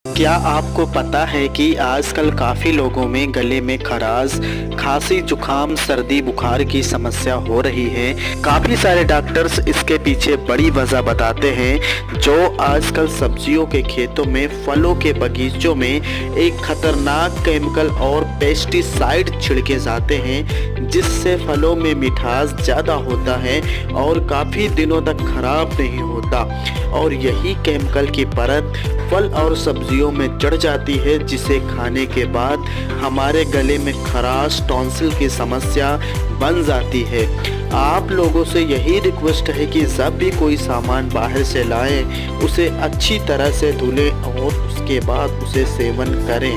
क्या आपको पता है कि आजकल काफ़ी लोगों में गले में खराश, खांसी, जुकाम, सर्दी, बुखार की समस्या हो रही है। काफ़ी सारे डॉक्टर्स इसके पीछे बड़ी वजह बताते हैं। जो आजकल सब्जियों के खेतों में, फलों के बगीचों में एक खतरनाक केमिकल और पेस्टिसाइड छिड़के जाते हैं, जिससे फलों में मिठास ज़्यादा होता है और काफ़ी दिनों तक खराब नहीं होता। और यही केमिकल की परत फल और सब्जियों में चढ़ जाती है, जिसे खाने के बाद हमारे गले में खराश, टॉन्सिल की समस्या बन जाती है। आप लोगों से यही रिक्वेस्ट है कि जब भी कोई सामान बाहर से लाएं, उसे अच्छी तरह से धुलें और उसके बाद उसे सेवन करें।